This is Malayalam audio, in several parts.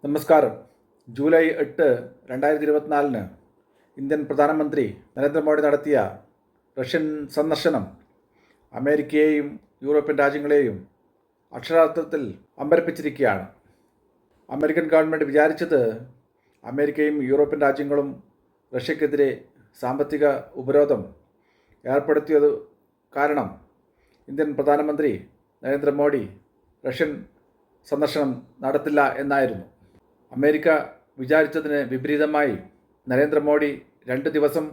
നമസ്കാരം. ജൂലൈ 8, 2024 ഇന്ത്യൻ പ്രധാനമന്ത്രി നരേന്ദ്രമോദി നടത്തിയ റഷ്യൻ സന്ദർശനം അമേരിക്കയെയും യൂറോപ്യൻ രാജ്യങ്ങളെയും അക്ഷരാർത്ഥത്തിൽ അമ്പരപ്പിച്ചിരിക്കുകയാണ്. അമേരിക്കൻ ഗവൺമെൻറ് വിചാരിച്ചത് അമേരിക്കയും യൂറോപ്യൻ രാജ്യങ്ങളും റഷ്യക്കെതിരെ സാമ്പത്തിക ഉപരോധം ഏർപ്പെടുത്തിയത് കാരണം ഇന്ത്യൻ പ്രധാനമന്ത്രി നരേന്ദ്രമോദി റഷ്യൻ സന്ദർശനം നടത്തില്ല എന്നായിരുന്നു. അമേരിക്ക വിചാരിച്ചതിന് വിപരീതമായി നരേന്ദ്രമോദി 2 ദിവസം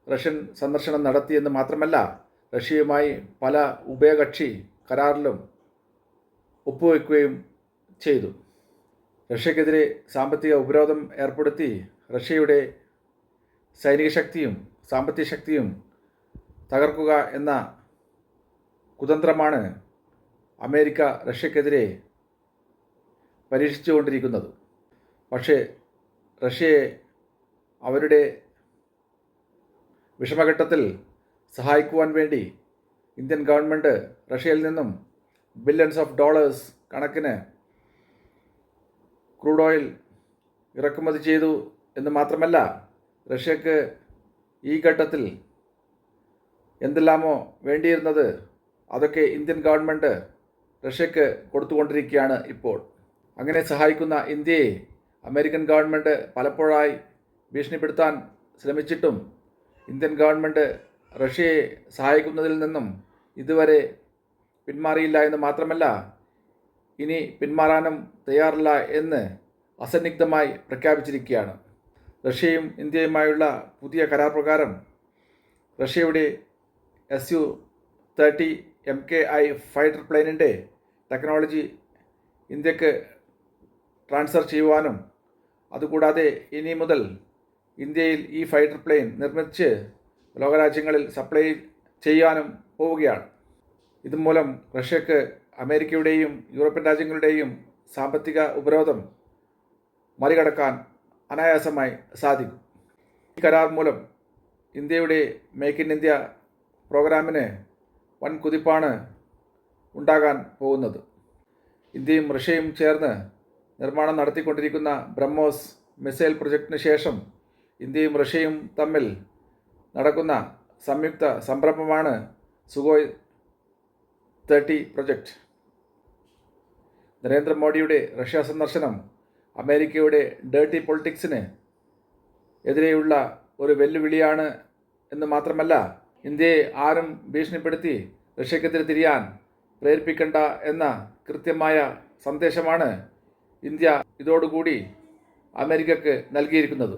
റഷ്യൻ സന്ദർശനം നടത്തിയെന്ന് മാത്രമല്ല, റഷ്യയുമായി പല ഉഭയകക്ഷി കരാറിലും ഒപ്പുവെക്കുകയും ചെയ്തു. റഷ്യക്കെതിരെ സാമ്പത്തിക ഉപരോധം ഏർപ്പെടുത്തി റഷ്യയുടെ സൈനിക ശക്തിയും സാമ്പത്തിക ശക്തിയും തകർക്കുക എന്ന കുതന്ത്രമാണ് അമേരിക്ക റഷ്യക്കെതിരെ പരീക്ഷിച്ചുകൊണ്ടിരിക്കുന്നത്. പക്ഷേ റഷ്യയെ അവരുടെ വിഷമഘട്ടത്തിൽ സഹായിക്കുവാൻ വേണ്ടി ഇന്ത്യൻ ഗവൺമെൻറ് റഷ്യയിൽ നിന്നും ബില്യൺസ് ഓഫ് ഡോളേഴ്സ് കണക്കിന് ക്രൂഡ് ഓയിൽ ഇറക്കുമതി ചെയ്തു എന്ന് മാത്രമല്ല, റഷ്യക്ക് ഈ ഘട്ടത്തിൽ എന്തെല്ലാമോ വേണ്ടിയിരുന്നത് അതൊക്കെ ഇന്ത്യൻ ഗവൺമെൻറ് റഷ്യക്ക് കൊടുത്തുകൊണ്ടിരിക്കുകയാണ് ഇപ്പോൾ. അങ്ങനെ സഹായിക്കുന്ന ഇന്ത്യയെ അമേരിക്കൻ ഗവൺമെൻറ് പലപ്പോഴായി ഭീഷണിപ്പെടുത്താൻ ശ്രമിച്ചിട്ടും ഇന്ത്യൻ ഗവൺമെൻറ് റഷ്യയെ സഹായിക്കുന്നതിൽ നിന്നും ഇതുവരെ പിന്മാറിയില്ല എന്ന് മാത്രമല്ല, ഇനി പിന്മാറാനും തയ്യാറില്ല എന്ന് അസന്നിഗ്ധമായി പ്രഖ്യാപിച്ചിരിക്കുകയാണ്. റഷ്യയും ഇന്ത്യയുമായുള്ള പുതിയ കരാർ പ്രകാരം റഷ്യയുടെ Su-30 MKI ഫൈറ്റർ പ്ലെയിനിൻ്റെ ടെക്നോളജി ഇന്ത്യക്ക് ട്രാൻസ്ഫർ ചെയ്യുവാനും അതുകൂടാതെ ഇനി മുതൽ ഇന്ത്യയിൽ ഈ ഫൈറ്റർ പ്ലെയിൻ നിർമ്മിച്ച് ലോകരാജ്യങ്ങളിൽ സപ്ലൈ ചെയ്യാനും പോവുകയാണ്. ഇതുമൂലം റഷ്യക്ക് അമേരിക്കയുടെയും യൂറോപ്യൻ രാജ്യങ്ങളുടെയും സാമ്പത്തിക ഉപരോധം മറികടക്കാൻ അനായാസമായി സാധിക്കും. ഈ കരാർ മൂലം ഇന്ത്യയുടെ മേക്ക് ഇൻ ഇന്ത്യ പ്രോഗ്രാമിന് വൻ കുതിപ്പാണ് ഉണ്ടാകാൻ പോകുന്നത്. ഇന്ത്യയും റഷ്യയും ചേർന്ന് നിർമ്മാണം നടത്തിക്കൊണ്ടിരിക്കുന്ന ബ്രഹ്മോസ് മിസൈൽ പ്രൊജക്ടിന് ശേഷം ഇന്ത്യയും റഷ്യയും തമ്മിൽ നടക്കുന്ന സംയുക്ത സംരംഭമാണ് സുഖോയ് 30 പ്രൊജക്റ്റ്. നരേന്ദ്രമോദിയുടെ റഷ്യ സന്ദർശനം അമേരിക്കയുടെ ഡേർട്ടി പൊളിറ്റിക്സിന് എതിരെയുള്ള ഒരു വെല്ലുവിളിയാണ് എന്ന് മാത്രമല്ല, ഇന്ത്യയെ ആരും ഭീഷണിപ്പെടുത്തി റഷ്യക്കെതിരെ തിരിയാൻ പ്രേരിപ്പിക്കേണ്ട എന്ന കൃത്യമായ സന്ദേശമാണ് ഇന്ത്യ ഇതോടുകൂടി അമേരിക്കക്ക് നൽകിയിരിക്കുന്നത്.